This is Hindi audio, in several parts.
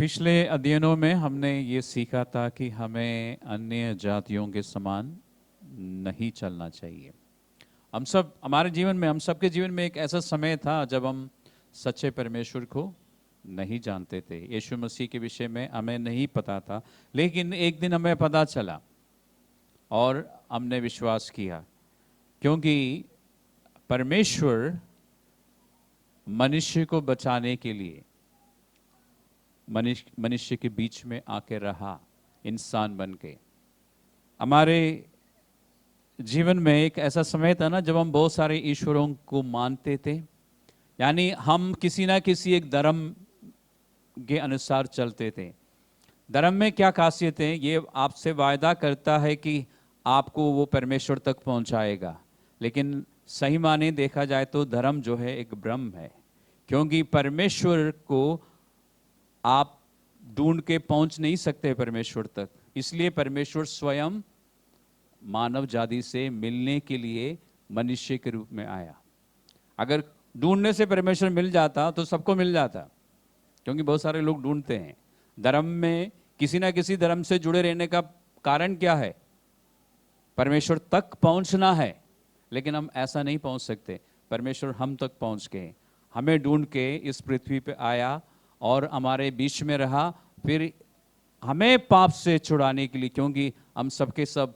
पिछले अध्ययनों में हमने ये सीखा था कि हमें अन्य जातियों के समान नहीं चलना चाहिए। हम सब, हमारे जीवन में, हम सबके जीवन में एक ऐसा समय था जब हम सच्चे परमेश्वर को नहीं जानते थे। यीशु मसीह के विषय में हमें नहीं पता था, लेकिन एक दिन हमें पता चला और हमने विश्वास किया, क्योंकि परमेश्वर मनुष्य को बचाने के लिए मनुष्य के बीच में आके रहा, इंसान बन के। हमारे जीवन में एक ऐसा समय था ना जब हम बहुत सारे ईश्वरों को मानते थे, यानी हम किसी ना किसी एक धर्म के अनुसार चलते थे। धर्म में क्या खासियत है? ये आपसे वायदा करता है कि आपको वो परमेश्वर तक पहुंचाएगा, लेकिन सही माने देखा जाए तो धर्म जो है एक भ्रम है, क्योंकि परमेश्वर को आप ढूंढ के पहुंच नहीं सकते परमेश्वर तक। इसलिए परमेश्वर स्वयं मानव जाति से मिलने के लिए मनुष्य के रूप में आया। अगर ढूंढने से परमेश्वर मिल जाता तो सबको मिल जाता, क्योंकि बहुत सारे लोग ढूंढते हैं। धर्म में किसी ना किसी धर्म से जुड़े रहने का कारण क्या है? परमेश्वर तक पहुंचना है, लेकिन हम ऐसा नहीं पहुंच सकते। परमेश्वर हम तक पहुंच गए, हमें ढूंढ के इस पृथ्वी पे आया और हमारे बीच में रहा, फिर हमें पाप से छुड़ाने के लिए, क्योंकि हम सबके सब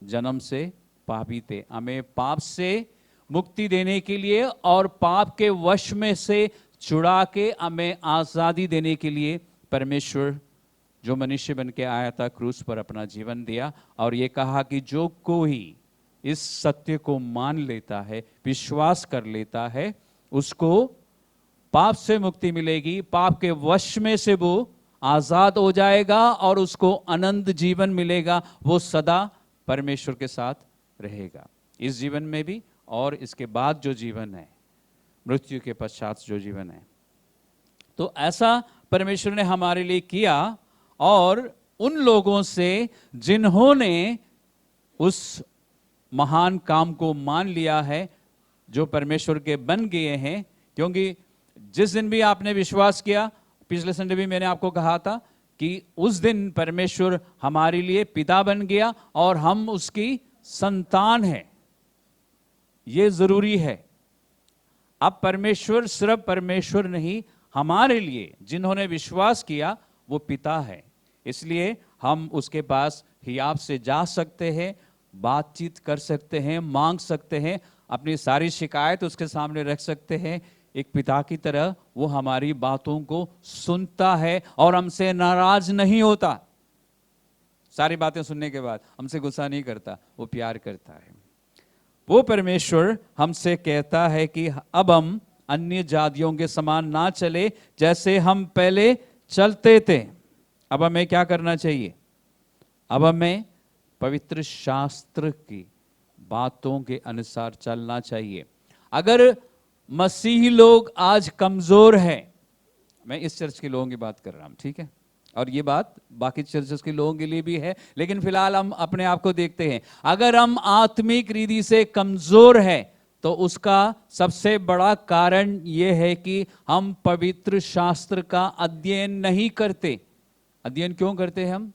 जन्म से पापी थे। हमें पाप से मुक्ति देने के लिए और पाप के वश में से छुड़ा के हमें आज़ादी देने के लिए परमेश्वर जो मनुष्य बन के आया था, क्रूस पर अपना जीवन दिया और ये कहा कि जो कोई इस सत्य को मान लेता है, विश्वास कर लेता है, उसको पाप से मुक्ति मिलेगी, पाप के वश में से वो आजाद हो जाएगा और उसको अनंत जीवन मिलेगा। वो सदा परमेश्वर के साथ रहेगा, इस जीवन में भी और इसके बाद जो जीवन है, मृत्यु के पश्चात जो जीवन है। तो ऐसा परमेश्वर ने हमारे लिए किया, और उन लोगों से जिन्होंने उस महान काम को मान लिया है, जो परमेश्वर के बन गए हैं, क्योंकि जिस दिन भी आपने विश्वास किया, पिछले संडे भी मैंने आपको कहा था कि उस दिन परमेश्वर हमारे लिए पिता बन गया और हम उसकी संतान हैं। ये जरूरी है। अब परमेश्वर सिर्फ परमेश्वर नहीं, हमारे लिए जिन्होंने विश्वास किया वो पिता है। इसलिए हम उसके पास हियाब से जा सकते हैं, बातचीत कर सकते हैं, मांग सकते हैं, अपनी सारी शिकायत उसके सामने रख सकते हैं। एक पिता की तरह वो हमारी बातों को सुनता है और हमसे नाराज नहीं होता। सारी बातें सुनने के बाद हमसे गुस्सा नहीं करता, वो प्यार करता है। वो परमेश्वर हमसे कहता है कि अब हम अन्य जातियों के समान ना चले जैसे हम पहले चलते थे। अब हमें क्या करना चाहिए? अब हमें पवित्र शास्त्र की बातों के अनुसार चलना चाहिए। अगर मसीही लोग आज कमजोर हैं, मैं इस चर्च के लोगों की बात कर रहा हूं, ठीक है, और ये बात बाकी चर्चेस के लोगों के लिए भी है, लेकिन फिलहाल हम अपने आप को देखते हैं। अगर हम आत्मिक रीति से कमजोर हैं तो उसका सबसे बड़ा कारण यह है कि हम पवित्र शास्त्र का अध्ययन नहीं करते। अध्ययन क्यों करते हैं हम?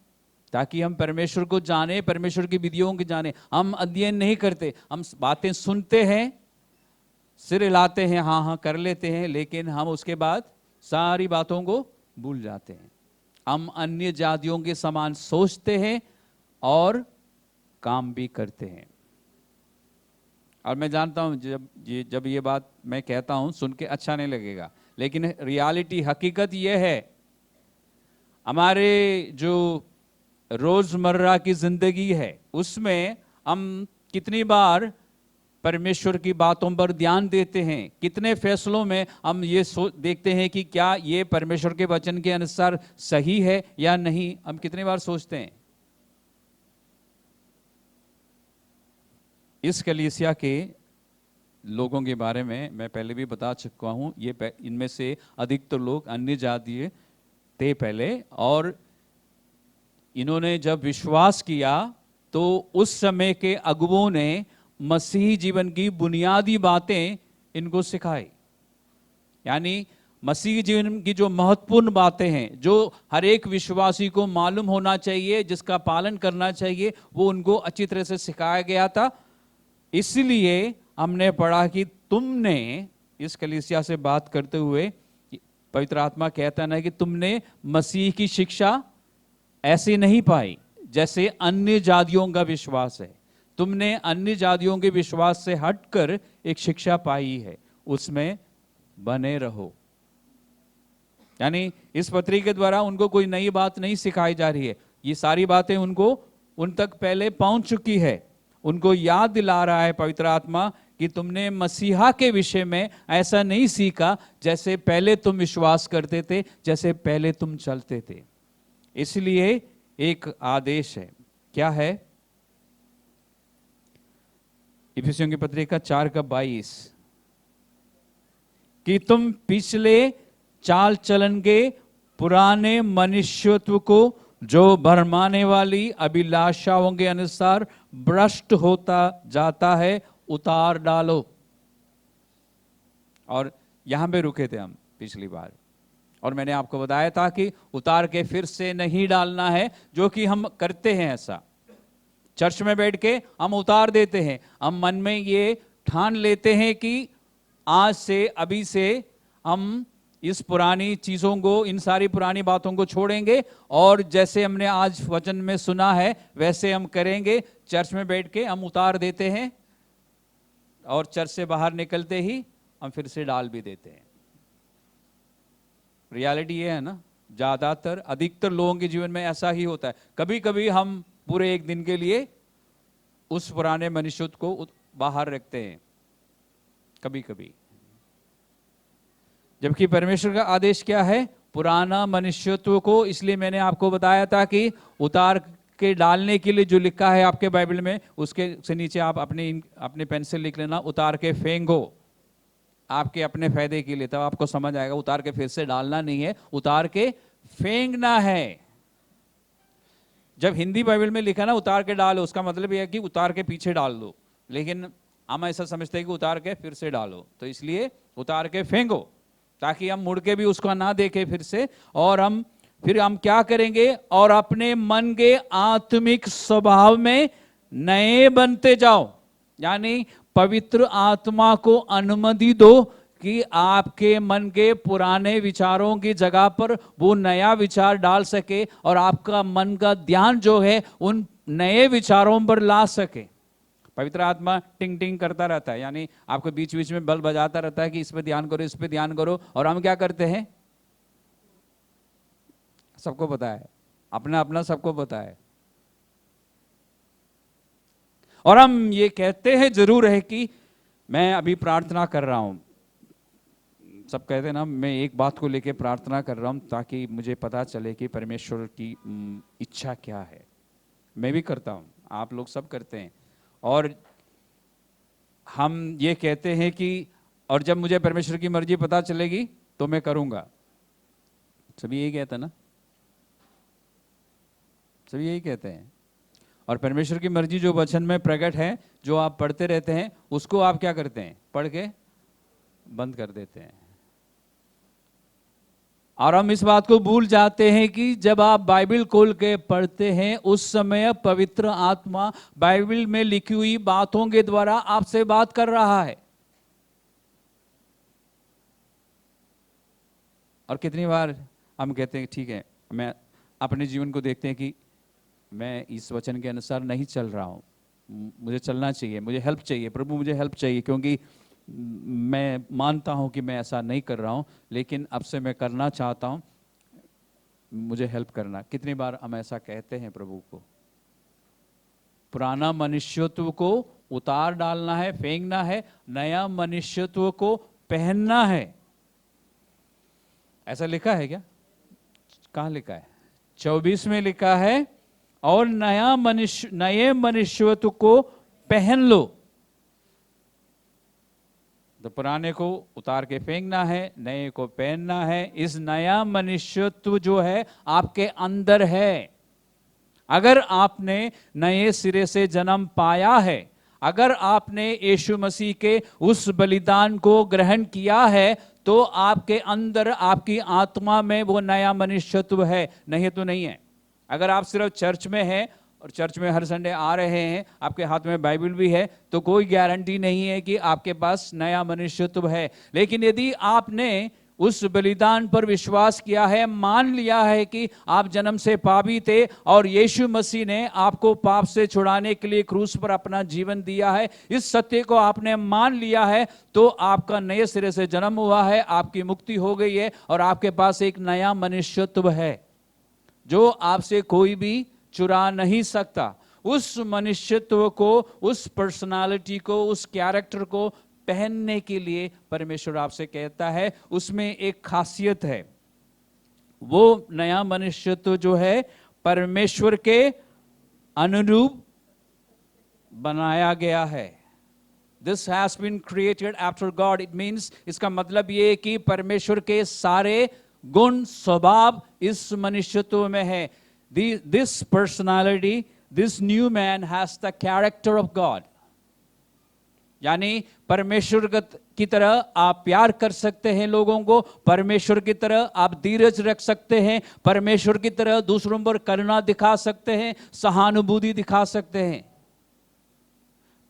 ताकि हम परमेश्वर को जाने, परमेश्वर की विधियों को जाने। हम अध्ययन नहीं करते, हम बातें सुनते हैं, सिर हिलाते हैं, हाँ हाँ कर लेते हैं, लेकिन हम उसके बाद सारी बातों को भूल जाते हैं। हम अन्य जातियों के समान सोचते हैं और काम भी करते हैं। और मैं जानता हूं जब ये बात मैं कहता हूं सुन के अच्छा नहीं लगेगा, लेकिन रियलिटी, हकीकत ये है, हमारे जो रोजमर्रा की जिंदगी है उसमें हम कितनी बार परमेश्वर की बातों पर ध्यान देते हैं। कितने फैसलों में हम ये देखते हैं कि क्या ये परमेश्वर के वचन के अनुसार सही है या नहीं। हम कितनी बार सोचते हैं। इस कलीसिया के लोगों के बारे में मैं पहले भी बता चुका हूं, ये इनमें से अधिकतर लोग अन्य जातीय थे पहले, और इन्होंने जब विश्वास किया तो उस समय के अगुवों ने मसीही जीवन की बुनियादी बातें इनको सिखाई। यानी मसीह जीवन की जो महत्वपूर्ण बातें हैं, जो हर एक विश्वासी को मालूम होना चाहिए, जिसका पालन करना चाहिए, वो उनको अच्छी तरह से सिखाया गया था। इसलिए हमने पढ़ा कि तुमने, इस कलीसिया से बात करते हुए पवित्र आत्मा कहता ना कि तुमने मसीह की शिक्षा ऐसी नहीं पाई जैसे अन्य जातियों का विश्वास है। तुमने अन्य जातियों के विश्वास से हटकर एक शिक्षा पाई है, उसमें बने रहो। यानी इस पत्री के द्वारा उनको कोई नई बात नहीं सिखाई जा रही है, ये सारी बातें उनको उन तक पहले पहुंच चुकी है। उनको याद दिला रहा है पवित्र आत्मा कि तुमने मसीहा के विषय में ऐसा नहीं सीखा जैसे पहले तुम विश्वास करते थे, जैसे पहले तुम चलते थे। इसलिए एक आदेश है, क्या है? इफिसियों की पत्री 4:22 कि तुम पिछले चाल चलन के पुराने मनुष्यत्व को जो भरमाने वाली अभिलाषाओं के अनुसार भ्रष्ट होता जाता है उतार डालो। और यहां पे रुके थे हम पिछली बार, और मैंने आपको बताया था कि उतार के फिर से नहीं डालना है, जो कि हम करते हैं। ऐसा चर्च में बैठ के हम उतार देते हैं, हम मन में ये ठान लेते हैं कि आज से, अभी से हम इस पुरानी चीजों को, इन सारी पुरानी बातों को छोड़ेंगे और जैसे हमने आज वचन में सुना है वैसे हम करेंगे। चर्च में बैठ के हम उतार देते हैं और चर्च से बाहर निकलते ही हम फिर से डाल भी देते हैं। रियलिटी ये है ना, ज्यादातर अधिकतर लोगों के जीवन में ऐसा ही होता है। कभी कभी हम पूरे एक दिन के लिए उस पुराने मनुष्यत्व को बाहर रखते हैं, कभी कभी, जबकि परमेश्वर का आदेश क्या है? पुराना मनुष्यत्व को। इसलिए मैंने आपको बताया था कि उतार के डालने के लिए जो लिखा है आपके बाइबल में, उसके से नीचे आप अपने पेन से लिख लेना, उतार के फेंको, आपके अपने फायदे के लिए, तब आपको समझ आएगा। उतार के फिर से डालना नहीं है, उतार के फेंकना है। जब हिंदी बाइबल में लिखा ना उतार के डालो, उसका मतलब यह है कि उतार के पीछे डाल दो, लेकिन हम ऐसा समझते हैं कि उतार के फिर से डालो। तो इसलिए उतार के फेंको, ताकि हम मुड़ के भी उसको ना देखें फिर से। और फिर हम क्या करेंगे? और अपने मन के आत्मिक स्वभाव में नए बनते जाओ। यानी पवित्र आत्मा को अनुमति दो कि आपके मन के पुराने विचारों की जगह पर वो नया विचार डाल सके और आपका मन का ध्यान जो है उन नए विचारों पर ला सके। पवित्र आत्मा टिंग टिंग करता रहता है, यानी आपको बीच बीच में बल बजाता रहता है कि इस पे ध्यान करो, इस पे ध्यान करो। और हम क्या करते हैं? सबको पता है, अपना अपना सबको पता है। और हम ये कहते हैं जरूर है कि मैं अभी प्रार्थना कर रहा हूं। सब कहते हैं ना, मैं एक बात को लेकर प्रार्थना कर रहा हूं ताकि मुझे पता चले कि परमेश्वर की इच्छा क्या है। मैं भी करता हूं, आप लोग सब करते हैं। और हम ये कहते हैं कि और जब मुझे परमेश्वर की मर्जी पता चलेगी तो मैं करूंगा। सभी यही कहते हैं ना, सभी यही कहते हैं। और परमेश्वर की मर्जी जो वचन में प्रकट है, जो आप पढ़ते रहते हैं, उसको आप क्या करते हैं? पढ़ के बंद कर देते हैं। और हम इस बात को भूल जाते हैं कि जब आप बाइबल खोल के पढ़ते हैं, उस समय पवित्र आत्मा बाइबल में लिखी हुई बातों के द्वारा आपसे बात कर रहा है। और कितनी बार हम कहते हैं ठीक है, मैं अपने जीवन को देखते हैं कि मैं इस वचन के अनुसार नहीं चल रहा हूं, मुझे चलना चाहिए, मुझे हेल्प चाहिए, प्रभु मुझे हेल्प चाहिए, क्योंकि मैं मानता हूं कि मैं ऐसा नहीं कर रहा हूं, लेकिन अब से मैं करना चाहता हूं, मुझे हेल्प करना। कितनी बार हम ऐसा कहते हैं प्रभु को? पुराना मनुष्यत्व को उतार डालना है, फेंकना है, नया मनुष्यत्व को पहनना है। ऐसा लिखा है क्या? कहां लिखा है? 24 में लिखा है, और नए मनुष्यत्व को पहन लो। तो पुराने को उतार के फेंकना है, नए को पहनना है। इस नया मनुष्यत्व जो है आपके अंदर है। अगर आपने नए सिरे से जन्म पाया है, अगर आपने यीशु मसीह के उस बलिदान को ग्रहण किया है, तो आपके अंदर, आपकी आत्मा में वो नया मनुष्यत्व है, नहीं तो नहीं है। अगर आप सिर्फ चर्च में हैं और चर्च में हर संडे आ रहे हैं, आपके हाथ में बाइबल भी है, तो कोई गारंटी नहीं है कि आपके पास नया मनुष्यत्व है। लेकिन यदि आपने उस बलिदान पर विश्वास किया है, मान लिया है कि आप जन्म से पापी थे और यीशु मसीह ने आपको पाप से छुड़ाने के लिए क्रूस पर अपना जीवन दिया है, इस सत्य को आपने मान लिया है, तो आपका नए सिरे से जन्म हुआ है, आपकी मुक्ति हो गई है और आपके पास एक नया मनुष्यत्व है जो आपसे कोई भी चुरा नहीं सकता। उस मनुष्यत्व को, उस पर्सनालिटी को, उस कैरेक्टर को पहनने के लिए परमेश्वर आपसे कहता है, उसमें एक खासियत है। वो नया मनुष्यत्व जो है परमेश्वर के अनुरूप बनाया गया है। This has been created after God. It means, इसका मतलब ये है कि परमेश्वर के सारे गुण, स्वभाव इस मनुष्यत्व में है। This personality, this new man has the character of God. यानी परमेश्वर की तरह आप प्यार कर सकते हैं लोगों को, परमेश्वर की तरह आप धीरज रख सकते हैं, परमेश्वर की तरह दूसरों पर करुणा दिखा सकते हैं, सहानुभूति दिखा सकते हैं,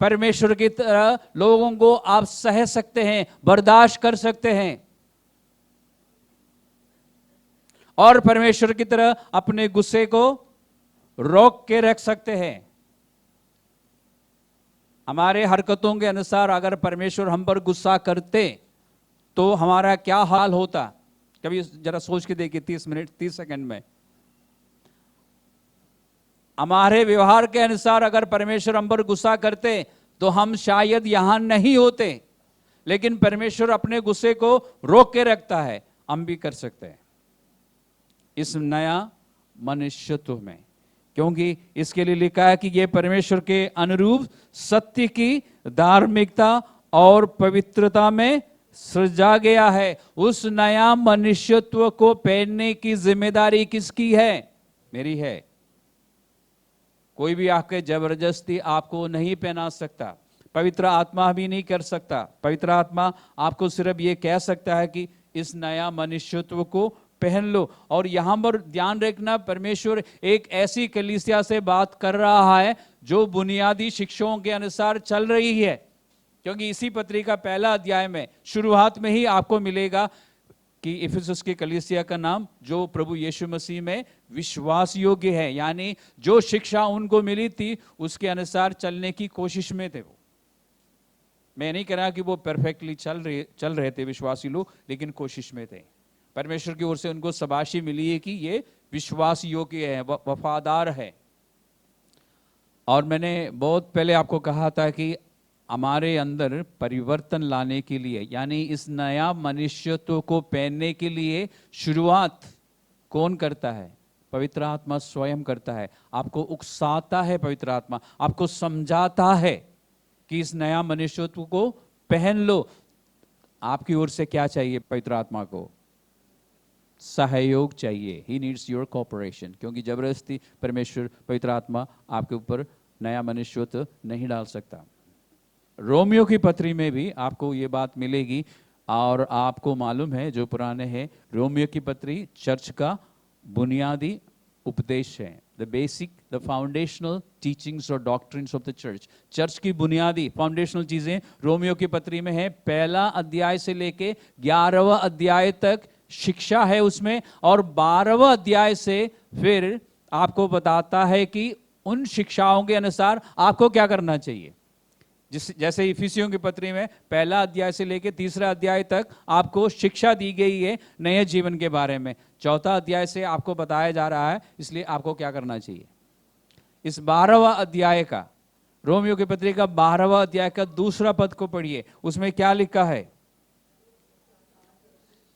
परमेश्वर की तरह लोगों को आप सह सकते हैं, बर्दाश्त कर सकते हैं, और परमेश्वर की तरह अपने गुस्से को रोक के रख सकते हैं। हमारे हरकतों के अनुसार अगर परमेश्वर हम पर गुस्सा करते तो हमारा क्या हाल होता? कभी जरा सोच के देखिए, 30 मिनट 30 सेकंड में। हमारे व्यवहार के अनुसार अगर परमेश्वर हम पर गुस्सा करते तो हम शायद यहां नहीं होते, लेकिन परमेश्वर अपने गुस्से को रोक के रखता है। हम भी कर सकते हैं इस नया मनुष्यत्व में, क्योंकि इसके लिए लिखा है कि यह परमेश्वर के अनुरूप सत्य की धार्मिकता और पवित्रता में सृजा गया है। उस नया मनुष्यत्व को पहनने की जिम्मेदारी किसकी है? मेरी है। कोई भी आके जबरदस्ती आपको नहीं पहना सकता, पवित्र आत्मा भी नहीं कर सकता। पवित्र आत्मा आपको सिर्फ ये कह सकता है कि इस नया मनुष्यत्व को पहन लो। और यहां पर ध्यान रखना, परमेश्वर एक ऐसी कलीसिया से बात कर रहा है जो बुनियादी शिक्षाओं के अनुसार चल रही है, क्योंकि इसी पत्री का पहला अध्याय में शुरुआत में ही आपको मिलेगा कि इफिसुस की कलीसिया का नाम जो प्रभु यीशु मसीह में विश्वास योग्य है, यानी जो शिक्षा उनको मिली थी उसके अनुसार चलने की कोशिश में थे वो। मैं नहीं कह रहा कि वो परफेक्टली चल रहे थे विश्वासी लोग, लेकिन कोशिश में थे। परमेश्वर की ओर से उनको शाबाशी मिली है कि ये विश्वास योग्य है, वफादार है। और मैंने बहुत पहले आपको कहा था कि हमारे अंदर परिवर्तन लाने के लिए, यानी इस नया मनुष्यत्व को पहनने के लिए शुरुआत कौन करता है? पवित्र आत्मा स्वयं करता है। आपको उकसाता है, पवित्र आत्मा आपको समझाता है कि इस नया मनुष्यत्व को पहन लो। आपकी ओर से क्या चाहिए? पवित्र आत्मा को सहयोग चाहिए। ही नीड्स योर कोऑपरेशन, क्योंकि जबरदस्ती परमेश्वर, पवित्र आत्मा आपके ऊपर नया मनुष्यत्व नहीं डाल सकता। रोमियो की पत्री में भी आपको ये बात मिलेगी, और आपको मालूम है जो पुराने हैं, रोमियो की पत्री चर्च का बुनियादी उपदेश है। The basic, the foundational teachings और doctrines of the church. Church की बुनियादी फाउंडेशनल चीजें रोमियो की पत्री में है। पहला अध्याय से लेके 11वां अध्याय तक शिक्षा है उसमें, और 12वां अध्याय से फिर आपको बताता है कि उन शिक्षाओं के अनुसार आपको क्या करना चाहिए। जैसे इफिसियों की पत्री में पहला अध्याय से लेकर 3रा अध्याय तक आपको शिक्षा दी गई है नए जीवन के बारे में। 4था अध्याय से आपको बताया जा रहा है, इसलिए आपको क्या करना चाहिए। इस 12वां अध्याय का, रोमियो की पत्री का 12वां अध्याय का 2रा पद को पढ़िए। उसमें क्या लिखा है?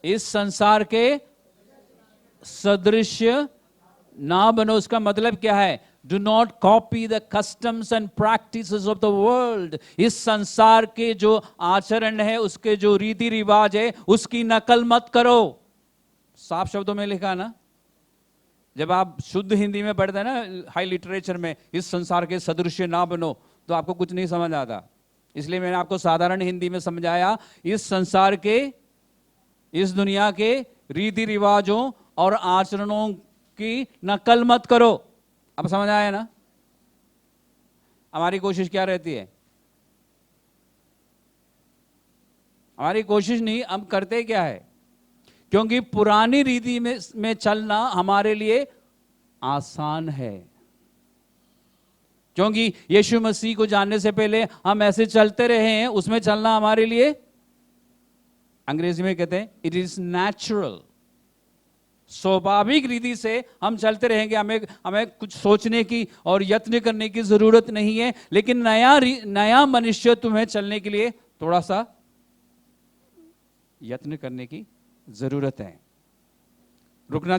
इस संसार के सदृश्य ना बनो। उसका मतलब क्या है? Do not copy the customs and practices of the world. इस संसार के जो आचरण है, उसके जो रीति रिवाज है, उसकी नकल मत करो। साफ शब्दों में लिखा ना, जब आप शुद्ध हिंदी में पढ़ते हैं ना, हाई लिटरेचर में, इस संसार के सदृश्य ना बनो, तो आपको कुछ नहीं समझ आता। इसलिए मैंने आपको साधारण हिंदी में समझाया, इस संसार के इस दुनिया के रीति रिवाजों और आचरणों की नकल मत करो। अब समझ आया ना? हमारी कोशिश क्या रहती है? हमारी कोशिश नहीं, हम करते क्या है? क्योंकि पुरानी रीति में चलना हमारे लिए आसान है, क्योंकि यीशु मसीह को जानने से पहले हम ऐसे चलते रहे हैं, उसमें चलना हमारे लिए, अंग्रेजी में कहते हैं इट इज नेचुरल, स्वाभाविक रीति से हम चलते रहेंगे। हमें कुछ सोचने की और यत्न करने की जरूरत नहीं है। लेकिन नया मनुष्य तुम्हें चलने के लिए थोड़ा सा यत्न करने की जरूरत है। रुकना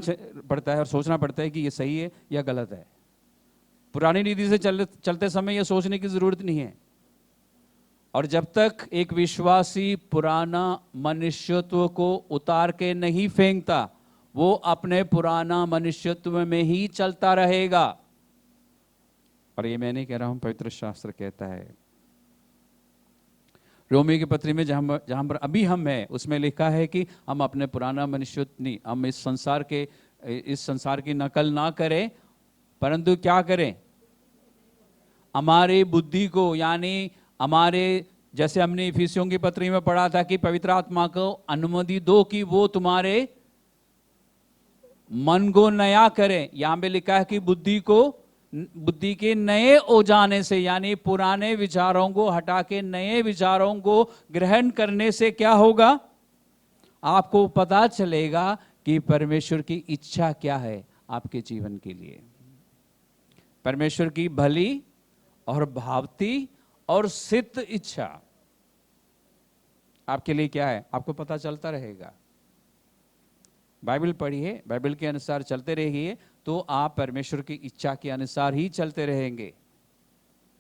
पड़ता है और सोचना पड़ता है कि ये सही है या गलत है। पुरानी रीति से चलते समय ये सोचने की जरूरत नहीं है। और जब तक एक विश्वासी पुराना मनुष्यत्व को उतार के नहीं फेंकता, वो अपने पुराना मनुष्यत्व में ही चलता रहेगा। और ये मैं नहीं कह रहा हूं, पवित्र शास्त्र कहता है। रोमी की पत्री में जहां पर अभी हम हैं, उसमें लिखा है कि हम अपने पुराना मनुष्यत्व नहीं, हम इस संसार की नकल ना करें, परंतु क्या करें? हमारी बुद्धि को, यानी हमारे, जैसे हमने इफिसियों की पत्री में पढ़ा था कि पवित्र आत्मा को अनुमति दो कि वो तुम्हारे मन को नया करे। यहां पे लिखा है कि बुद्धि के नए हो जाने से, यानी पुराने विचारों को हटा के नए विचारों को ग्रहण करने से क्या होगा? आपको पता चलेगा कि परमेश्वर की इच्छा क्या है आपके जीवन के लिए। परमेश्वर की भली और भावती और सिद्ध इच्छा आपके लिए क्या है, आपको पता चलता रहेगा। बाइबल पढ़िए, बाइबल के अनुसार चलते रहिए, तो आप परमेश्वर की इच्छा के अनुसार ही चलते रहेंगे।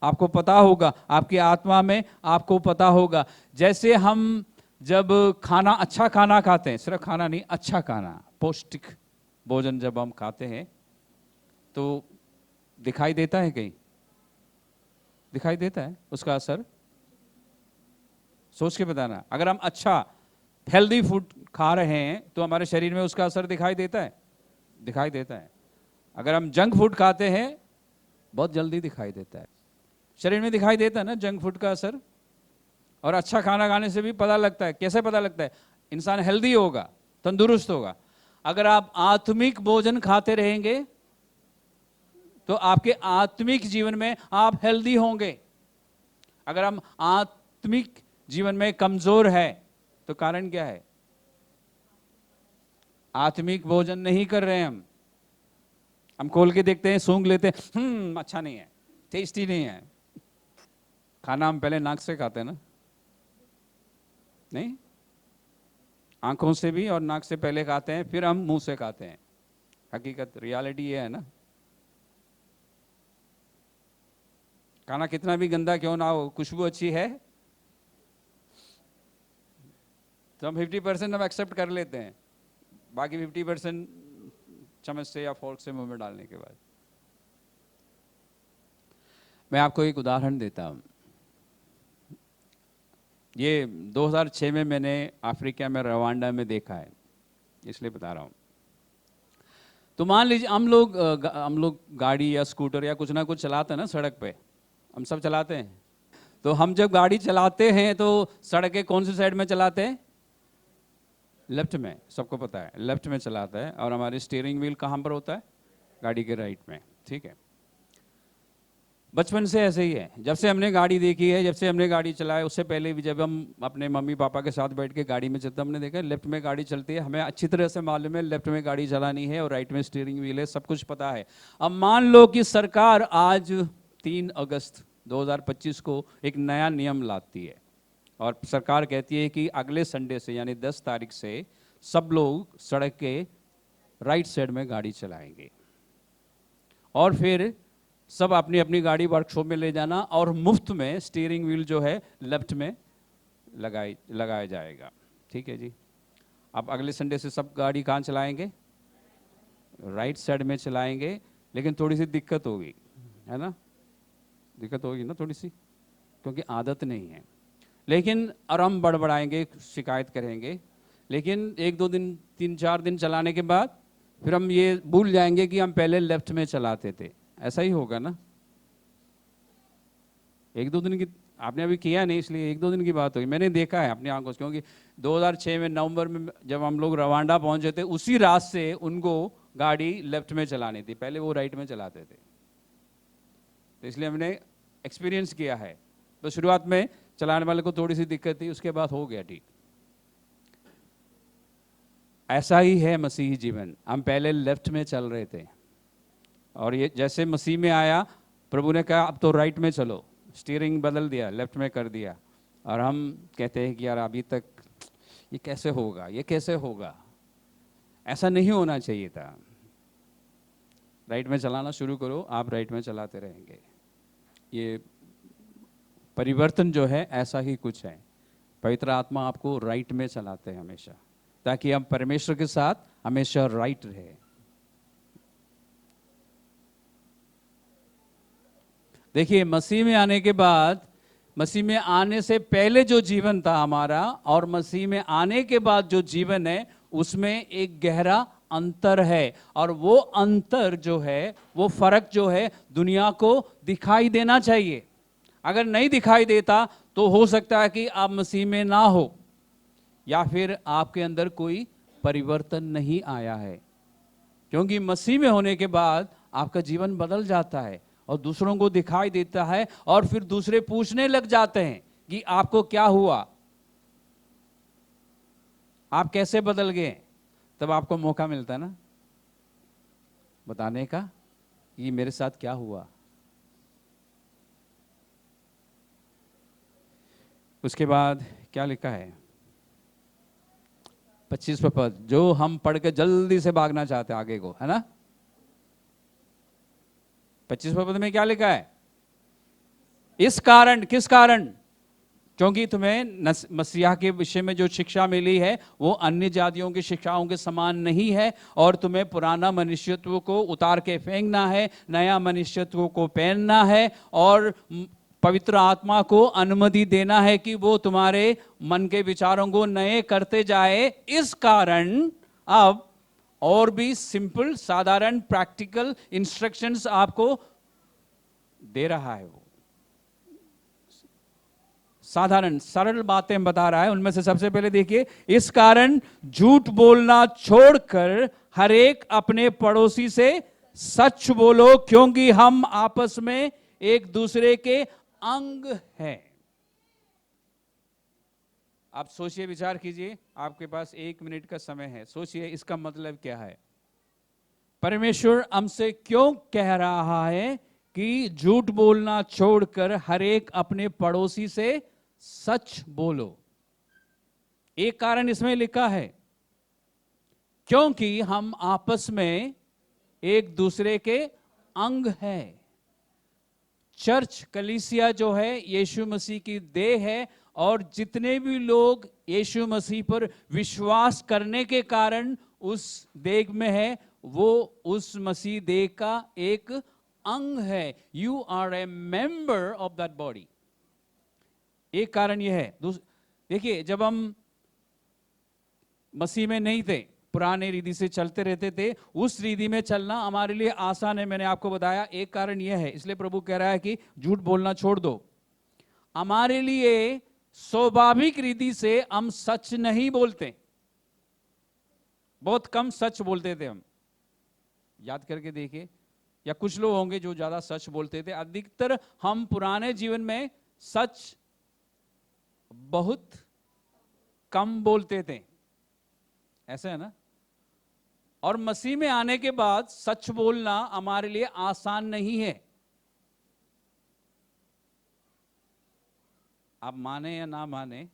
आपको पता होगा, आपकी आत्मा में आपको पता होगा। जैसे हम जब अच्छा खाना खाते हैं, सिर्फ खाना नहीं, अच्छा खाना, पौष्टिक भोजन जब हम खाते हैं तो दिखाई देता है, कहीं दिखाई देता है उसका असर? सोच के बताना। अगर हम अच्छा हेल्दी फूड खा रहे हैं तो हमारे शरीर में उसका असर दिखाई देता है? दिखाई देता है। अगर हम जंक फूड खाते हैं, बहुत जल्दी दिखाई देता है, शरीर में दिखाई देता है ना जंक फूड का असर। और अच्छा खाना खाने से भी पता लगता है। कैसे पता लगता है? इंसान हेल्दी होगा, तंदुरुस्त होगा। अगर आप आत्मिक भोजन खाते रहेंगे तो आपके आत्मिक जीवन में आप हेल्दी होंगे। अगर हम आत्मिक जीवन में कमजोर है तो कारण क्या है? आत्मिक भोजन नहीं कर रहे हैं हम खोल के देखते हैं, सूंघ लेते हैं, अच्छा नहीं है, टेस्टी नहीं है। खाना हम पहले नाक से खाते हैं ना? नहीं, आंखों से भी और नाक से पहले खाते हैं, फिर हम मुंह से खाते हैं। हकीकत, रियलिटी ये है ना। खाना कितना भी गंदा क्यों ना हो, खुशबू अच्छी है तो हम 50% हम एक्सेप्ट कर लेते हैं, बाकी 50% चम्मच से या फोर्क से मुंह में डालने के बाद। मैं आपको एक उदाहरण देता हूं। ये 2006 में मैंने अफ्रीका में रवांडा में देखा है, इसलिए बता रहा हूं। तो मान लीजिए हम लोग गाड़ी या स्कूटर या कुछ ना कुछ चलाते हैं ना सड़क पे, हम सब चलाते हैं। तो हम जब गाड़ी चलाते हैं तो सड़क के कौन सी साइड में चलाते हैं? लेफ्ट में, सबको पता है लेफ्ट में चलाता है। और हमारी स्टीयरिंग व्हील कहाँ पर होता है? गाड़ी के राइट में, ठीक है। बचपन से ऐसे ही है, जब से हमने गाड़ी देखी है, जब से हमने गाड़ी चलाया, उससे पहले भी जब हम अपने मम्मी पापा के साथ बैठ के गाड़ी में चलते, हमने देखा लेफ्ट में गाड़ी चलती है, हमें अच्छी तरह से मालूम है लेफ्ट में गाड़ी चलानी है और राइट में स्टीयरिंग व्हील है, सब कुछ पता है। अब मान लो कि सरकार आज 3 अगस्त 2025 को एक नया नियम लाती है और सरकार कहती है कि अगले संडे से, यानी 10 तारीख से सब लोग सड़क के राइट साइड में गाड़ी चलाएंगे और फिर सब अपनी अपनी गाड़ी वर्कशॉप में ले जाना और मुफ्त में स्टीयरिंग व्हील जो है लेफ्ट में लगाया जाएगा। ठीक है जी। अब अगले संडे से सब गाड़ी कहाँ चलाएंगे? राइट साइड में चलाएंगे। लेकिन थोड़ी सी दिक्कत होगी, है ना? दिक्कत होगी ना थोड़ी सी, क्योंकि आदत नहीं है। लेकिन और हम बड़बड़ाएंगे, शिकायत करेंगे लेकिन 1-2 दिन 3-4 दिन चलाने के बाद फिर हम ये भूल जाएंगे कि हम पहले लेफ्ट में चलाते थे। ऐसा ही होगा ना। 1-2 दिन की आपने अभी किया नहीं, इसलिए 1-2 दिन की बात होगी। मैंने देखा है अपनी आंखों से, क्योंकि 2006 में नवंबर में जब हम लोग रवांडा पहुंचे थे, उसी रात से उनको गाड़ी लेफ्ट में चलानी थी, पहले वो राइट में चलाते थे। तो इसलिए हमने एक्सपीरियंस किया है। तो शुरुआत में चलाने वाले को थोड़ी सी दिक्कत थी, उसके बाद हो गया ठीक। ऐसा ही है मसीही जीवन। हम पहले लेफ्ट में चल रहे थे, और ये जैसे मसीह में आया, प्रभु ने कहा अब तो राइट में चलो, स्टीयरिंग बदल दिया, लेफ्ट में कर दिया। और हम कहते हैं कि यार अभी तक ये कैसे होगा, ये कैसे होगा। ऐसा नहीं होना चाहिए था। राइट में चलाना शुरू करो, आप राइट में चलाते रहेंगे। ये परिवर्तन जो है ऐसा ही कुछ है। पवित्र आत्मा आपको राइट में चलाते हैं हमेशा, ताकि हम परमेश्वर के साथ हमेशा राइट रहे। देखिए, मसीह में आने के बाद, मसीह में आने से पहले जो जीवन था हमारा और मसीह में आने के बाद जो जीवन है, उसमें एक गहरा अंतर है। और वो अंतर जो है, वो फर्क जो है, दुनिया को दिखाई देना चाहिए। अगर नहीं दिखाई देता तो हो सकता है कि आप मसीह में ना हो, या फिर आपके अंदर कोई परिवर्तन नहीं आया है। क्योंकि मसीह में होने के बाद आपका जीवन बदल जाता है और दूसरों को दिखाई देता है, और फिर दूसरे पूछने लग जाते हैं कि आपको क्या हुआ, आप कैसे बदल गए। तब आपको मौका मिलता है ना बताने का कि मेरे साथ क्या हुआ। उसके बाद क्या लिखा है 25वां पद, जो हम पढ़ के जल्दी से भागना चाहते हैं आगे को, है ना। 25वां पद में क्या लिखा है? इस कारण, किस कारण? क्योंकि तुम्हें मसीहा के विषय में जो शिक्षा मिली है वो अन्य जातियों की शिक्षाओं के समान नहीं है, और तुम्हें पुराना मनुष्यत्व को उतार के फेंकना है, नया मनुष्यत्व को पहनना है, और पवित्र आत्मा को अनुमति देना है कि वो तुम्हारे मन के विचारों को नए करते जाए। इस कारण अब और भी सिंपल, साधारण, प्रैक्टिकल इंस्ट्रक्शंस आपको दे रहा है। वो साधारण सरल बातें बता रहा है। उनमें से सबसे पहले देखिए, इस कारण झूठ बोलना छोड़कर हर एक अपने पड़ोसी से सच बोलो, क्योंकि हम आपस में एक दूसरे के अंग हैं। आप सोचिए, विचार कीजिए, आपके पास 1 मिनट का समय है। सोचिए इसका मतलब क्या है। परमेश्वर हमसे क्यों कह रहा है कि झूठ बोलना छोड़कर हर एक अपने पड़ोसी से सच बोलो? एक कारण इसमें लिखा है, क्योंकि हम आपस में एक दूसरे के अंग हैं। चर्च, कलीसिया जो है, यीशु मसीह की देह है, और जितने भी लोग यीशु मसीह पर विश्वास करने के कारण उस देह में है, वो उस मसीह देह का एक अंग है। You are a member of that body. एक कारण यह है। देखिए, जब हम मसीह में नहीं थे, पुराने रीति से चलते रहते थे, उस रीति में चलना हमारे लिए आसान है। मैंने आपको बताया एक कारण यह है। इसलिए प्रभु कह रहा है कि झूठ बोलना छोड़ दो। हमारे लिए स्वाभाविक रीति से हम सच नहीं बोलते, बहुत कम सच बोलते थे हम। याद करके देखिए, या कुछ लोग होंगे जो ज्यादा सच बोलते थे। अधिकतर हम पुराने जीवन में सच बहुत कम बोलते थे, ऐसा है ना। और मसीह में आने के बाद सच बोलना हमारे लिए आसान नहीं है। आप माने या ना माने,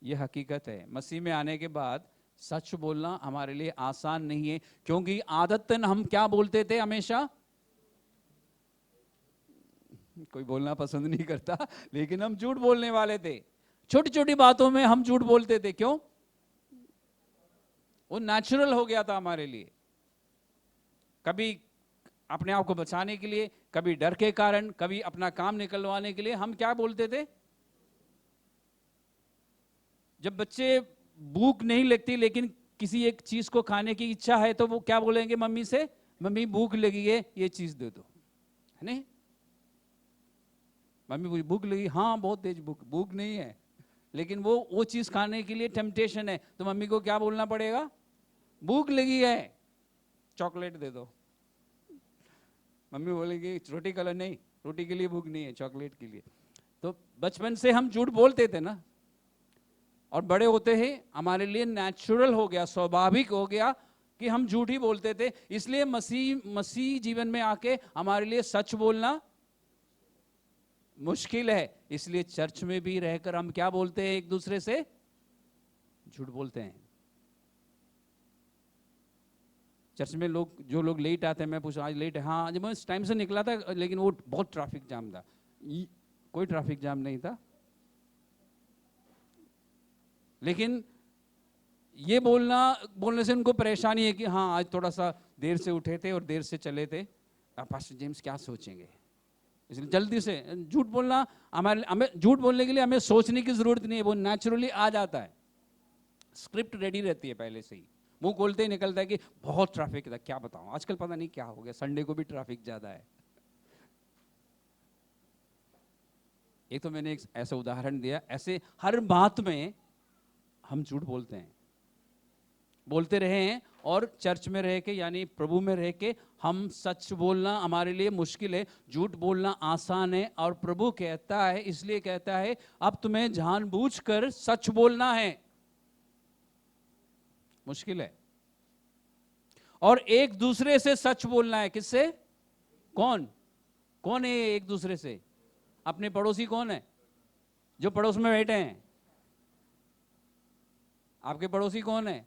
यह हकीकत है। मसीह में आने के बाद सच बोलना हमारे लिए आसान नहीं है, क्योंकि आदतन हम क्या बोलते थे हमेशा? कोई बोलना पसंद नहीं करता, लेकिन हम झूठ बोलने वाले थे। छोटी छोटी बातों में हम झूठ बोलते थे। क्यों? वो नेचुरल हो गया था हमारे लिए। कभी अपने आप को बचाने के लिए, कभी डर के कारण, कभी अपना काम निकलवाने के लिए हम क्या बोलते थे? जब बच्चे भूख नहीं लगती लेकिन किसी एक चीज को खाने की इच्छा है, तो वो क्या बोलेंगे मम्मी से, मम्मी भूख लगी है, ये चीज दे दो, है नहीं? मम्मी भूख लगी, हाँ बहुत तेज भूख, भूख नहीं है लेकिन वो चीज खाने के लिए टेम्पटेशन है, तो मम्मी को क्या बोलना पड़ेगा, भूख लगी है, चॉकलेट दे दो। मम्मी बोलेगी रोटी कलर नहीं, रोटी के लिए भूख नहीं है, चॉकलेट के लिए। तो बचपन से हम झूठ बोलते थे ना, और बड़े होते ही हमारे लिए नेचुरल हो गया, स्वाभाविक हो गया कि हम झूठ ही बोलते थे। इसलिए मसीह जीवन में आके हमारे लिए सच बोलना मुश्किल है। इसलिए चर्च में भी रहकर हम क्या बोलते हैं, एक दूसरे से झूठ बोलते हैं। चर्च में जो लोग लेट आते हैं, मैं पूछा आज लेट है, हाँ आज मैं टाइम से निकला था लेकिन वो बहुत ट्रैफिक जाम था। कोई ट्रैफिक जाम नहीं था, लेकिन ये बोलने से उनको परेशानी है कि हाँ आज थोड़ा सा देर से उठे थे और देर से चले थे, पास्टर जेम्स क्या सोचेंगे। इसलिए जल्दी से झूठ बोलना, हमें झूठ बोलने के लिए हमें सोचने की जरूरत नहीं है, वो नेचुरली आ जाता है, स्क्रिप्ट रेडी रहती है पहले से ही। मुंह खोलते ही निकलता है कि बहुत ट्रैफिक था, क्या बताऊं आजकल पता नहीं क्या हो गया, संडे को भी ट्रैफिक ज्यादा है। एक तो मैंने एक ऐसा उदाहरण दिया, ऐसे हर बात में हम झूठ बोलते रहे हैं, और चर्च में रह के यानी प्रभु में रह के हम सच बोलना हमारे लिए मुश्किल है, झूठ बोलना आसान है। और प्रभु कहता है, इसलिए कहता है अब तुम्हें जानबूझकर सच बोलना है, मुश्किल है। और एक दूसरे से सच बोलना है, किससे, कौन है एक दूसरे से, अपने पड़ोसी कौन है, जो पड़ोस में बैठे हैं। आपके पड़ोसी कौन है,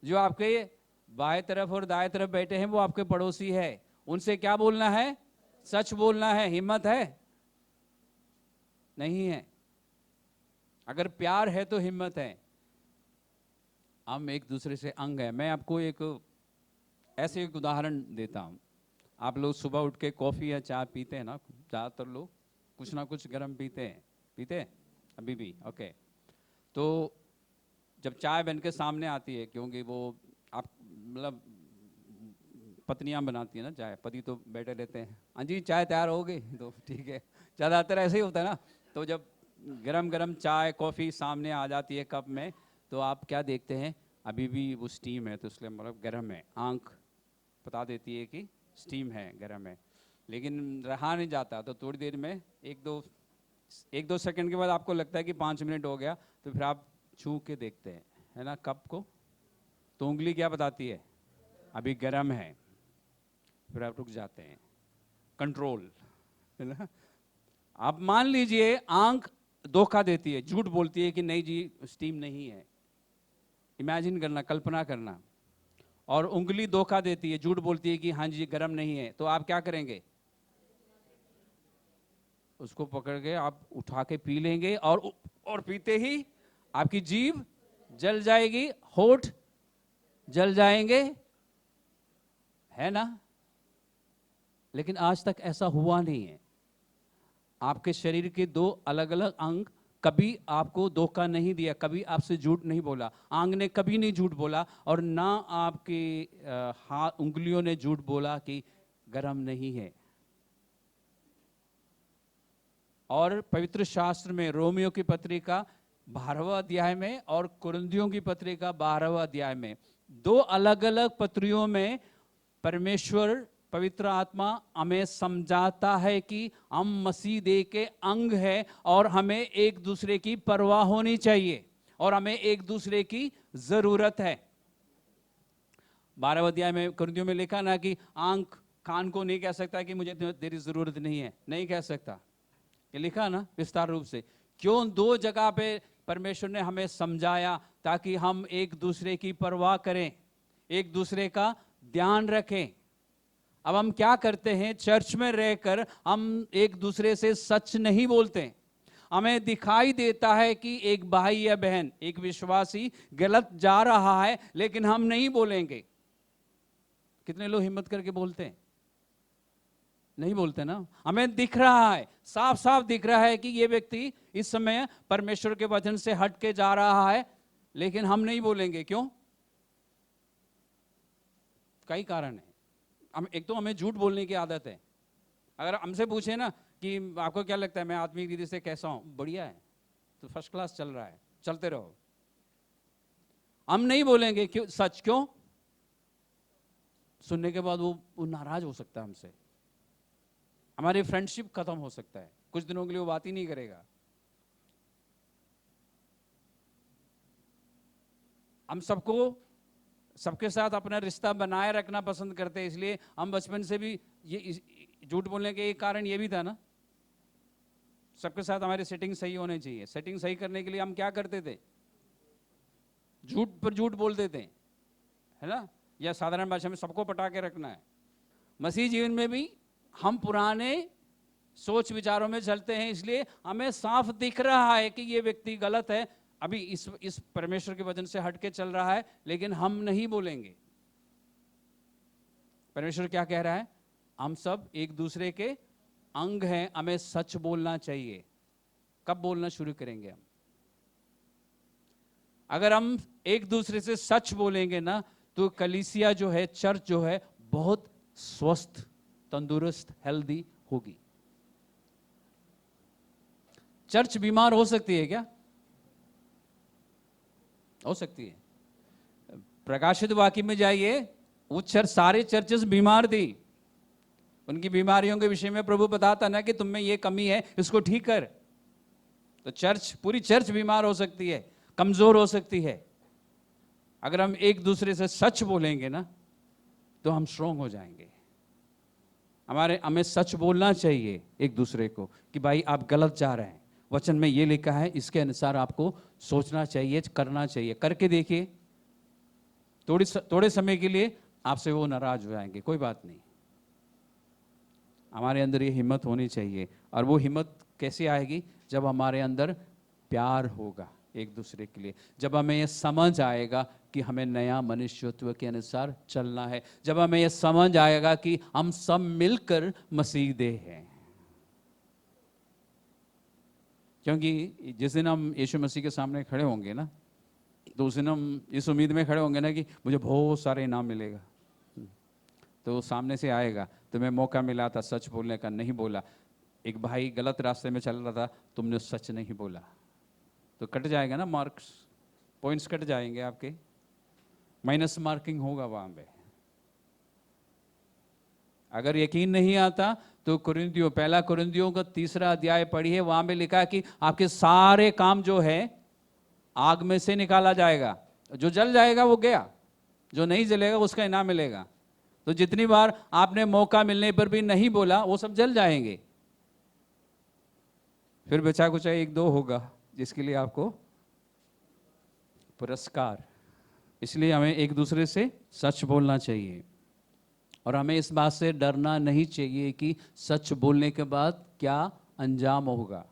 जो आपके बाएं तरफ और दाएं तरफ बैठे हैं, वो आपके पड़ोसी है। उनसे क्या बोलना है, सच बोलना है। हिम्मत है, नहीं है। अगर प्यार है तो हिम्मत है। हम एक दूसरे से अंग है। मैं आपको ऐसे एक उदाहरण देता हूं। आप लोग सुबह उठ के कॉफी या चाय पीते हैं ना, ज्यादातर लोग कुछ ना कुछ गर्म पीते हैं अभी भी, ओके। तो जब चाय बन के सामने आती है, क्योंकि वो आप मतलब पत्नियां बनाती है ना चाय, पति तो बैठे रहते हैं, हाँ जी चाय तैयार हो गई, तो ठीक है, ज़्यादातर ऐसे ही होता है ना। तो जब गरम गरम चाय कॉफ़ी सामने आ जाती है कप में, तो आप क्या देखते हैं, अभी भी वो स्टीम है, तो इसलिए मतलब गर्म है, आंख बता देती है कि स्टीम है, गर्म है, लेकिन रहा नहीं जाता। तो थोड़ी देर में एक दो सेकंड के बाद आपको लगता है कि 5 मिनट हो गया, तो फिर आप छू के देखते हैं, है ना, कप को, तो उंगली क्या बताती है, अभी गर्म है। फिर आप रुक जाते हैं, कंट्रोल, है ना। आप मान लीजिए आंख धोखा देती है, झूठ बोलती है कि नहीं जी स्टीम नहीं है, इमेजिन करना, कल्पना करना। और उंगली धोखा देती है, झूठ बोलती है कि हाँ जी गर्म नहीं है, तो आप क्या करेंगे, उसको पकड़ के आप उठा के पी लेंगे, और पीते ही आपकी जीभ जल जाएगी, होठ जल जाएंगे, है ना। लेकिन आज तक ऐसा हुआ नहीं है। आपके शरीर के 2 अलग अलग अंग कभी आपको धोखा नहीं दिया, कभी आपसे झूठ नहीं बोला। आंग ने कभी नहीं झूठ बोला, और ना आपके हाथ उंगलियों ने झूठ बोला कि गर्म नहीं है। और पवित्र शास्त्र में रोमियो की पत्रिका 12वां अध्याय में और कुरिन्थियों की पत्रिका 12वां अध्याय में, 2 अलग अलग पत्रियों में परमेश्वर पवित्र आत्मा हमें समझाता है कि हम मसीह देह के अंग है, और हमें एक दूसरे की परवाह होनी चाहिए, और हमें एक दूसरे की जरूरत है। 12वें अध्याय में कुरिन्थियों में लिखा ना कि आंख कान को नहीं कह सकता कि मुझे तेरी जरूरत नहीं है, नहीं कह सकता, ये लिखा ना विस्तार रूप से। क्यों 2 जगह पे परमेश्वर ने हमें समझाया, ताकि हम एक दूसरे की परवाह करें, एक दूसरे का ध्यान रखें। अब हम क्या करते हैं, चर्च में रहकर हम एक दूसरे से सच नहीं बोलते। हमें दिखाई देता है कि एक भाई या बहन, एक विश्वासी गलत जा रहा है, लेकिन हम नहीं बोलेंगे। कितने लोग हिम्मत करके बोलते हैं, नहीं बोलते ना। हमें दिख रहा है, साफ साफ दिख रहा है कि ये व्यक्ति इस समय परमेश्वर के वचन से हट के जा रहा है, लेकिन हम नहीं बोलेंगे। क्यों? कई कारण है। एक तो हमें झूठ बोलने की आदत है। अगर हमसे पूछे ना कि आपको क्या लगता है मैं आत्मिक रीति से कैसा हूं, बढ़िया है, तो फर्स्ट क्लास चल रहा है, चलते रहो। हम नहीं बोलेंगे। क्यों? सच। क्यों? सुनने के बाद वो नाराज हो सकता है हमसे, हमारी फ्रेंडशिप खत्म हो सकता है, कुछ दिनों के लिए वो बात ही नहीं करेगा। हम सबके साथ अपना रिश्ता बनाए रखना पसंद करते हैं, इसलिए हम बचपन से भी ये झूठ बोलने के एक कारण ये भी था ना, सबके साथ हमारी सेटिंग सही होनी चाहिए। सेटिंग सही करने के लिए हम क्या करते थे? झूठ पर झूठ बोलते थे, है ना? या साधारण भाषा में सबको पटा के रखना है। मसीह जीवन में भी हम पुराने सोच विचारों में चलते हैं, इसलिए हमें साफ दिख रहा है कि ये व्यक्ति गलत है, अभी इस परमेश्वर के वचन से हटके चल रहा है, लेकिन हम नहीं बोलेंगे। परमेश्वर क्या कह रहा है? हम सब एक दूसरे के अंग हैं, हमें सच बोलना चाहिए। कब बोलना शुरू करेंगे हम? अगर हम एक दूसरे से सच बोलेंगे ना, तो कलीसिया जो है, चर्च जो है, बहुत स्वस्थ, तंदुरुस्त, हेल्दी होगी। चर्च बीमार हो सकती है क्या? हो सकती है। प्रकाशित वाक्य में जाइए, वो चर्च, सारे चर्चेस बीमार थी। उनकी बीमारियों के विषय में प्रभु बताता ना कि तुम में ये कमी है, इसको ठीक कर। तो चर्च, पूरी चर्च बीमार हो सकती है, कमजोर हो सकती है। अगर हम एक दूसरे से सच बोलेंगे ना, तो हम स्ट्रोंग हो जाएंगे। हमें सच बोलना चाहिए एक दूसरे को कि भाई आप गलत जा रहे हैं, वचन में ये लिखा है, इसके अनुसार आपको सोचना चाहिए, करना चाहिए। करके देखिए, थोड़े समय के लिए आपसे वो नाराज हो जाएंगे, कोई बात नहीं। हमारे अंदर ये हिम्मत होनी चाहिए। और वो हिम्मत कैसे आएगी? जब हमारे अंदर प्यार होगा एक दूसरे के लिए, जब हमें ये समझ आएगा कि हमें नया मनुष्यत्व के अनुसार चलना है, जब हमें ये समझ आएगा कि हम सब मिलकर मसीह देह हैं। क्योंकि जिस दिन हम यीशु मसीह के सामने खड़े होंगे ना, तो उस दिन हम इस उम्मीद में खड़े होंगे ना कि मुझे बहुत सारे इनाम मिलेगा। तो सामने से आएगा, तुम्हें मौका मिला था सच बोलने का, नहीं बोला। एक भाई गलत रास्ते में चल रहा था, तुमने सच नहीं बोला, तो कट जाएगा ना मार्क्स, पॉइंट्स कट जाएंगे आपके, माइनस मार्किंग होगा वहां पे। अगर यकीन नहीं आता तो पहला कुरिन्थियों का 3 अध्याय पढ़िए, वहां पे लिखा है कि आपके सारे काम जो है आग में से निकाला जाएगा। जो जल जाएगा वो गया, जो नहीं जलेगा उसका इनाम मिलेगा। तो जितनी बार आपने मौका मिलने पर भी नहीं बोला, वो सब जल जाएंगे। फिर बचा कुचा 1-2 होगा जिसके लिए आपको पुरस्कार। इसलिए हमें एक दूसरे से सच बोलना चाहिए, और हमें इस बात से डरना नहीं चाहिए कि सच बोलने के बाद क्या अंजाम होगा।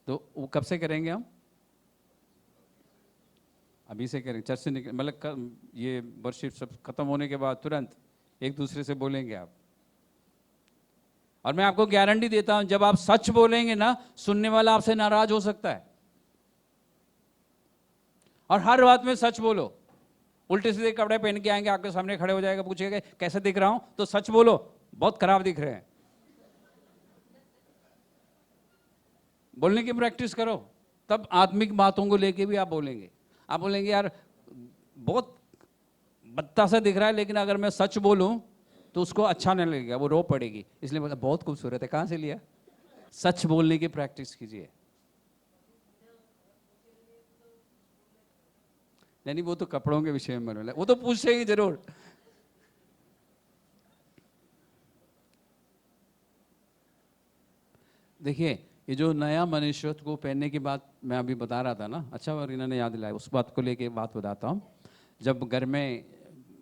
तो वो कब से करेंगे हम? अभी से करेंगे, चर्च से निकल, मतलब ये वर्शिप सब खत्म होने के बाद तुरंत एक दूसरे से बोलेंगे आप। और मैं आपको गारंटी देता हूं, जब आप सच बोलेंगे ना, सुनने वाला आपसे नाराज हो सकता है। और हर बात में सच बोलो। उल्टे सीधे कपड़े पहन के आएंगे, आपके सामने खड़े हो जाएगा, पूछेगा कैसे दिख रहा हूं, तो सच बोलो, बहुत खराब दिख रहे हैं। बोलने की प्रैक्टिस करो, तब आत्मिक बातों को लेके भी आप बोलेंगे। आप बोलेंगे यार बहुत बत्ता सा दिख रहा है, लेकिन अगर मैं सच बोलूं तो उसको अच्छा नहीं लगेगा, वो रो पड़ेगी, इसलिए बोला बहुत खूबसूरत है, कहां से लिया? सच बोलने की प्रैक्टिस कीजिए। नहीं, वो तो कपड़ों के विषय में बोला, वो तो पूछेगी जरूर। देखिए, ये जो नया मनुष्यत्व को पहनने की बात मैं अभी बता रहा था ना, अच्छा और इन्होंने याद दिलाया, उस बात को लेके बात बताता हूँ। जब घर में,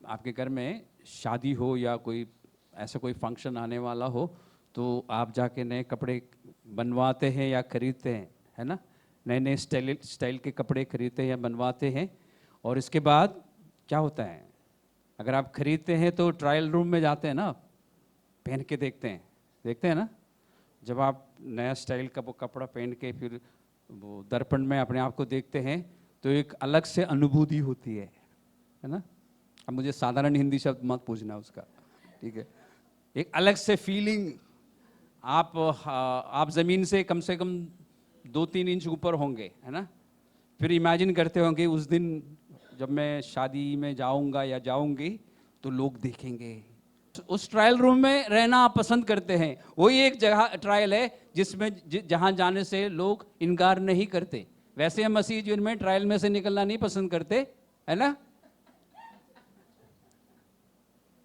आपके घर में शादी हो या कोई ऐसा कोई फंक्शन आने वाला हो, तो आप जाके नए कपड़े बनवाते हैं या खरीदते हैं, है ना? नए नए स्टाइल के कपड़े खरीदते हैं या बनवाते हैं। और इसके बाद क्या होता है, अगर आप खरीदते हैं तो ट्रायल रूम में जाते हैं ना, पहन के देखते हैं ना। जब आप नया स्टाइल का वो कपड़ा पहन के फिर वो दर्पण में अपने आप को देखते हैं तो एक अलग से अनुभूति होती है ना। अब मुझे साधारण हिंदी शब्द मत पूछना उसका, ठीक है। एक अलग से फीलिंग, आप ज़मीन से कम 2-3 इंच ऊपर होंगे, है ना। फिर इमेजिन करते होंगे उस दिन जब मैं शादी में जाऊंगा या जाऊंगी तो लोग देखेंगे। उस ट्रायल रूम में रहना आप पसंद करते हैं। वही एक जगह ट्रायल है जिसमें जहां जाने से लोग इनकार नहीं करते। वैसे हम मसीह जीवन में ट्रायल में से निकलना नहीं पसंद करते, है ना।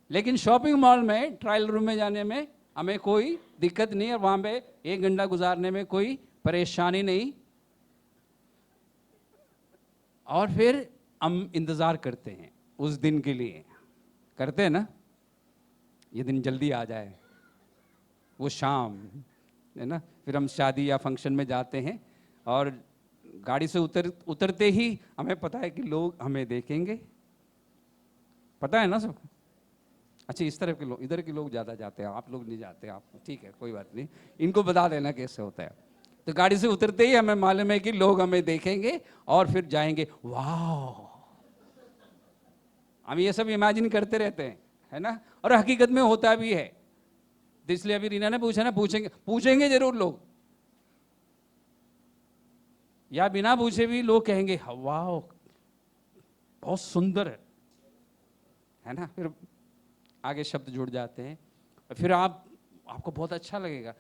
लेकिन शॉपिंग मॉल में ट्रायल रूम में जाने में हमें कोई दिक्कत नहीं, और वहां पे 1 घंटा गुजारने में कोई परेशानी नहीं। और फिर हम इंतजार करते हैं उस दिन के लिए, करते हैं ना, ये दिन जल्दी आ जाए, वो शाम, है ना। फिर हम शादी या फंक्शन में जाते हैं और गाड़ी से उतरते ही हमें पता है कि लोग हमें देखेंगे, पता है ना सबको। अच्छा, इस तरफ के लोग, इधर के लोग ज़्यादा जाते हैं, आप लोग नहीं जाते, आप ठीक है, कोई बात नहीं, इनको बता देना कैसे होता है। तो गाड़ी से उतरते ही हमें मालूम है कि लोग हमें देखेंगे और फिर जाएंगे, वाह। हम ये सब इमेजिन करते रहते हैं, है ना, और हकीकत में होता भी है। तो इसलिए अभी रीना ने पूछा ना, पूछेंगे जरूर लोग, या बिना पूछे भी लोग कहेंगे वाह बहुत सुंदर है ना। फिर आगे शब्द जुड़ जाते हैं, फिर आपको बहुत अच्छा लगेगा।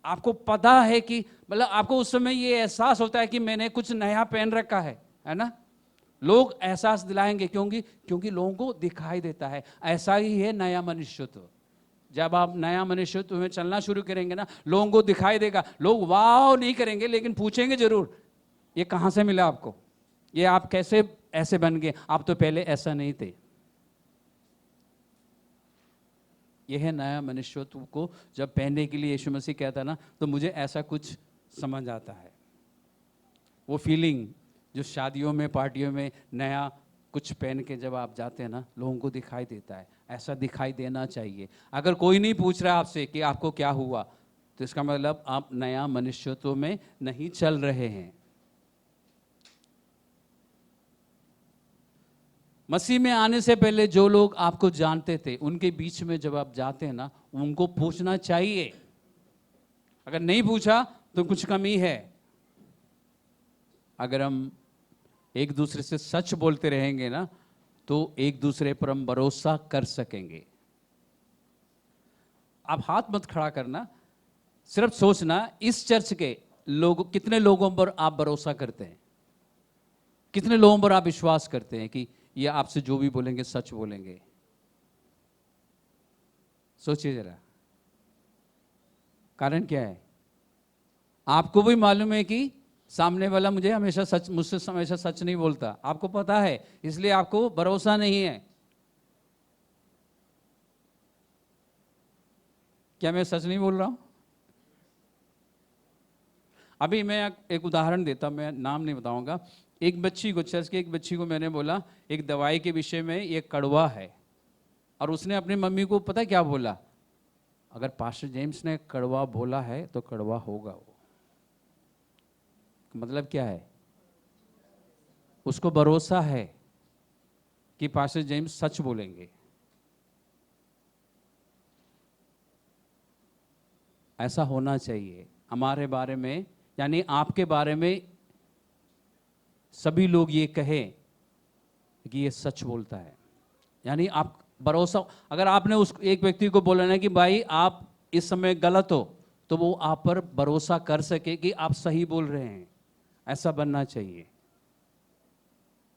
आपको पता है कि मतलब आपको उस समय ये एहसास होता है कि मैंने कुछ नया पहन रखा है ना। लोग एहसास दिलाएंगे, क्योंकि लोगों को दिखाई देता है। ऐसा ही है नया मनुष्यत्व। जब आप नया मनुष्यत्व में चलना शुरू करेंगे ना, लोगों को दिखाई देगा। लोग वाह नहीं करेंगे, लेकिन पूछेंगे जरूर, ये कहां से मिला आपको, ये आप कैसे ऐसे बन गए, आप तो पहले ऐसा नहीं थे। यह है नया मनुष्यत्व को जब पहनने के लिए यीशु मसीह कहता ना, तो मुझे ऐसा कुछ समझ आता है। वो फीलिंग जो शादियों में, पार्टियों में नया कुछ पहन के जब आप जाते हैं ना, लोगों को दिखाई देता है। ऐसा दिखाई देना चाहिए। अगर कोई नहीं पूछ रहा आपसे कि आपको क्या हुआ, तो इसका मतलब आप नया मनुष्यत्व में नहीं चल रहे हैं। मसीह में आने से पहले जो लोग आपको जानते थे, उनके बीच में जब आप जाते हैं ना, उनको पूछना चाहिए। अगर नहीं पूछा तो कुछ कमी है। अगर हम एक दूसरे से सच बोलते रहेंगे ना, तो एक दूसरे पर हम भरोसा कर सकेंगे। आप हाथ मत खड़ा करना, सिर्फ सोचना, इस चर्च के लोग, कितने लोगों पर आप भरोसा करते हैं, कितने लोगों पर आप विश्वास करते हैं कि ये आपसे जो भी बोलेंगे सच बोलेंगे। सोचिए जरा, कारण क्या है। आपको भी मालूम है कि सामने वाला मुझसे हमेशा सच नहीं बोलता, आपको पता है, इसलिए आपको भरोसा नहीं है। क्या मैं सच नहीं बोल रहा हूं। अभी मैं एक उदाहरण देता, मैं नाम नहीं बताऊंगा। एक बच्ची को, चर्च की एक बच्ची को मैंने बोला एक दवाई के विषय में, ये कड़वा है, और उसने अपनी मम्मी को पता क्या बोला, अगर पास्टर जेम्स ने कड़वा बोला है तो कड़वा होगा। वो मतलब क्या है, उसको भरोसा है कि पास्टर जेम्स सच बोलेंगे। ऐसा होना चाहिए हमारे बारे में, यानी आपके बारे में सभी लोग ये कहें कि ये सच बोलता है। यानी आप भरोसा, अगर आपने उस एक व्यक्ति को बोला ना कि भाई आप इस समय गलत हो, तो वो आप पर भरोसा कर सके कि आप सही बोल रहे हैं। ऐसा बनना चाहिए।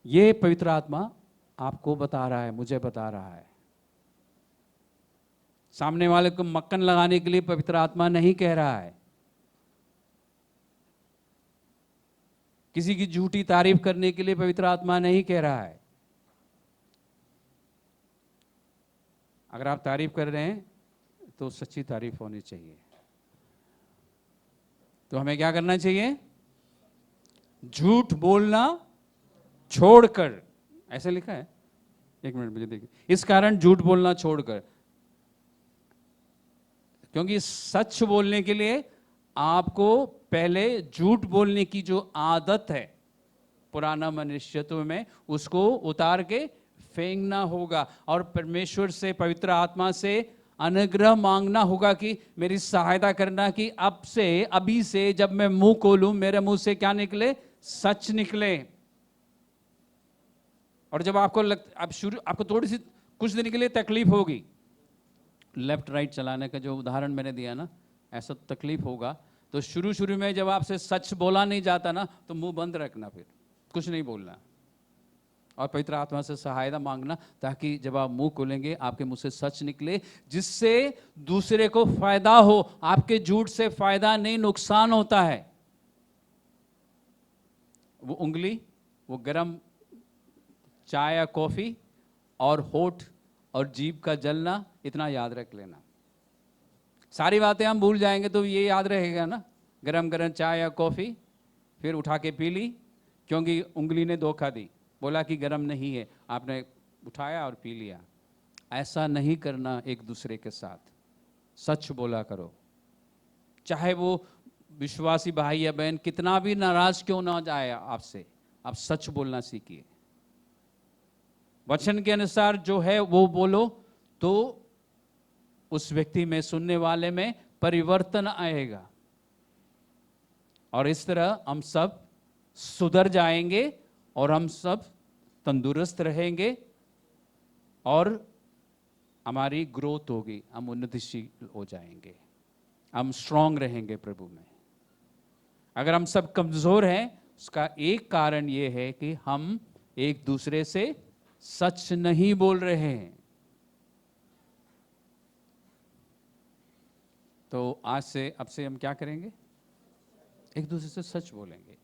ये पवित्र आत्मा आपको बता रहा है, मुझे बता रहा है। सामने वाले को मक्खन लगाने के लिए पवित्र आत्मा नहीं कह रहा है, किसी की झूठी तारीफ करने के लिए पवित्र आत्मा नहीं कह रहा है। अगर आप तारीफ कर रहे हैं तो सच्ची तारीफ होनी चाहिए। तो हमें क्या करना चाहिए, झूठ बोलना छोड़कर, ऐसे लिखा है, एक मिनट मुझे देखिए, इस कारण झूठ बोलना छोड़कर, क्योंकि सच बोलने के लिए आपको पहले झूठ बोलने की जो आदत है पुराना मनुष्यत्व में, उसको उतार के फेंकना होगा और परमेश्वर से, पवित्र आत्मा से अनुग्रह मांगना होगा कि मेरी सहायता करना कि अब से, अभी से जब मैं मुंह खोलूं मेरे मुंह से क्या निकले, सच निकले। और जब आपको थोड़ी सी कुछ दिन के लिए तकलीफ होगी, लेफ्ट राइट चलाने का जो उदाहरण मैंने दिया ना, ऐसा तकलीफ होगा, तो शुरू शुरू में जब आपसे सच बोला नहीं जाता ना, तो मुंह बंद रखना, फिर कुछ नहीं बोलना और पवित्र आत्मा से सहायता मांगना, ताकि जब आप मुंह खोलेंगे आपके मुंह से सच निकले, जिससे दूसरे को फायदा हो। आपके झूठ से फायदा नहीं, नुकसान होता है। वो उंगली, वो गरम चाय या कॉफी और होठ और जीभ का जलना, इतना याद रख लेना। सारी बातें हम भूल जाएंगे तो ये याद रहेगा ना, गरम गरम चाय या कॉफी फिर उठा के पी ली, क्योंकि उंगली ने धोखा दी, बोला कि गरम नहीं है, आपने उठाया और पी लिया। ऐसा नहीं करना एक दूसरे के साथ। सच बोला करो, चाहे वो विश्वासी भाई या बहन कितना भी नाराज क्यों ना जाए आपसे, आप सच बोलना सीखिए। वचन के अनुसार जो है वो बोलो, तो उस व्यक्ति में, सुनने वाले में परिवर्तन आएगा और इस तरह हम सब सुधर जाएंगे और हम सब तंदुरुस्त रहेंगे और हमारी ग्रोथ होगी, हम उन्नतिशील हो जाएंगे, हम स्ट्रांग रहेंगे प्रभु में। अगर हम सब कमजोर हैं, उसका एक कारण यह है कि हम एक दूसरे से सच नहीं बोल रहे हैं। तो आज से, अब से हम क्या करेंगे, एक दूसरे से सच बोलेंगे।